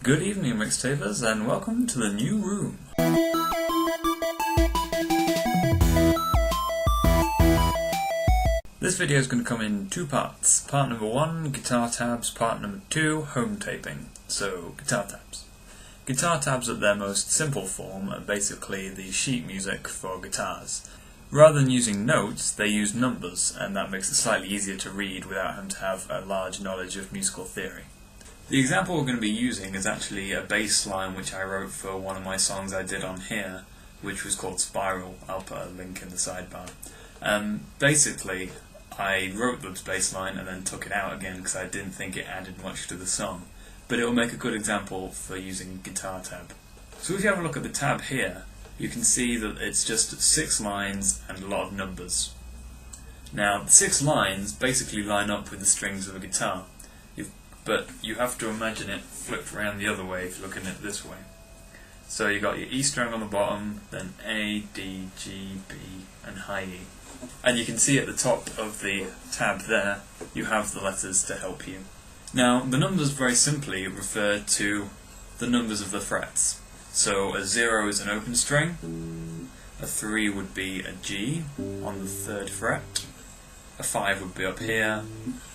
Good evening, mixtapers, and welcome to the new room. This video is going to come in two parts. Part number 1, guitar tabs. Part number 2, home taping. So, guitar tabs. Guitar tabs at their most simple form are basically the sheet music for guitars. Rather than using notes, they use numbers, and that makes it slightly easier to read without having to have a large knowledge of musical theory. The example we're going to be using is actually a bass line which I wrote for one of my songs I did on here, which was called Spiral. I'll put a link in the sidebar. Basically, I wrote the bass line and then took it out again because I didn't think it added much to the song. But it will make a good example for using guitar tab. So if you have a look at the tab here, you can see that it's just 6 lines and a lot of numbers. Now, the 6 lines basically line up with the strings of a guitar. But you have to imagine it flipped around the other way if you're looking at it this way. So you got your E string on the bottom, then A, D, G, B, and high E. And you can see at the top of the tab there, you have the letters to help you. Now, the numbers very simply refer to the numbers of the frets. So a 0 is an open string, a 3 would be a G on the 3rd fret, a 5 would be up here,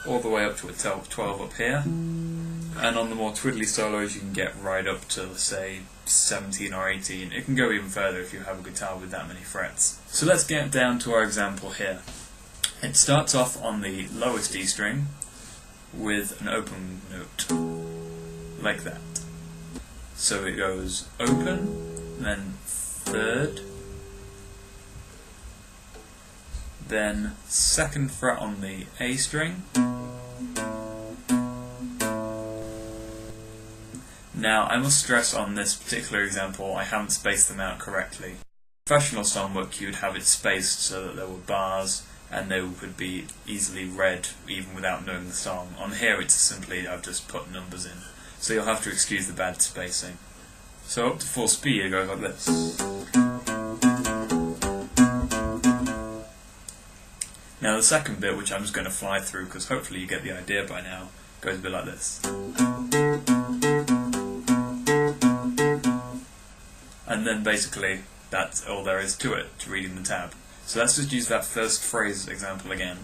all the way up to a 12 up here, and on the more twiddly solos you can get right up to, say, 17 or 18. It can go even further if you have a guitar with that many frets. So let's get down to our example here. It starts off on the lowest E string with an open note, like that. So it goes open, then 3rd, then 2nd fret on the A string. Now, I must stress on this particular example, I haven't spaced them out correctly. In professional songbook, you'd have it spaced so that there were bars and they could be easily read even without knowing the song. On here, it's simply I've just put numbers in, so you'll have to excuse the bad spacing. So up to full speed, it goes like this. Now the second bit, which I'm just going to fly through because hopefully you get the idea by now, goes a bit like this. And then basically that's all there is to it, to reading the tab. So let's just use that first phrase example again.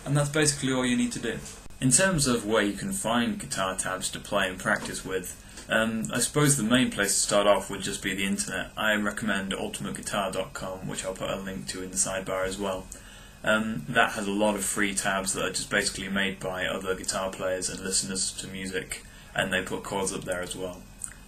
And that's basically all you need to do. In terms of where you can find guitar tabs to play and practice with, I suppose the main place to start off would just be the internet. I recommend ultimateguitar.com, which I'll put a link to in the sidebar as well. That has a lot of free tabs that are just basically made by other guitar players and listeners to music, and they put chords up there as well.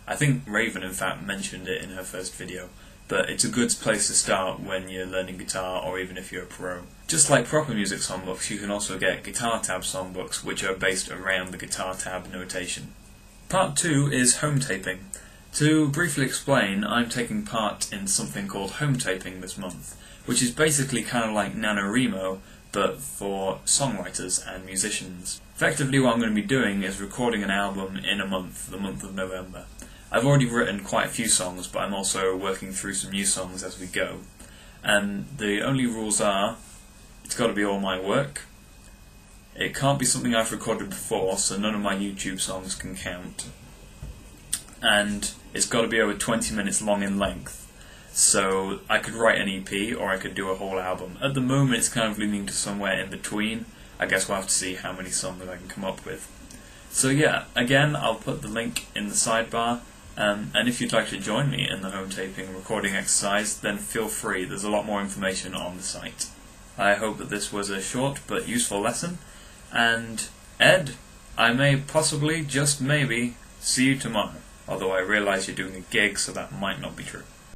I think Raven in fact mentioned it in her first video, but it's a good place to start when you're learning guitar or even if you're a pro. Just like proper music songbooks, you can also get guitar tab songbooks which are based around the guitar tab notation. Part 2 is home taping. To briefly explain, I'm taking part in something called Hometaping this month, which is basically kind of like NaNoWriMo, but for songwriters and musicians. Effectively what I'm going to be doing is recording an album in a month, the month of November. I've already written quite a few songs, but I'm also working through some new songs as we go. And the only rules are, it's got to be all my work. It can't be something I've recorded before, so none of my YouTube songs can count. And it's got to be over 20 minutes long in length. So I could write an EP or I could do a whole album. At the moment it's kind of leaning to somewhere in between. I guess we'll have to see how many songs I can come up with. So yeah, again I'll put the link in the sidebar. And if you'd like to join me in the home taping recording exercise, then feel free. There's a lot more information on the site. I hope that this was a short but useful lesson. And Ed, I may possibly, just maybe, see you tomorrow. Although I realise you're doing a gig, so that might not be true.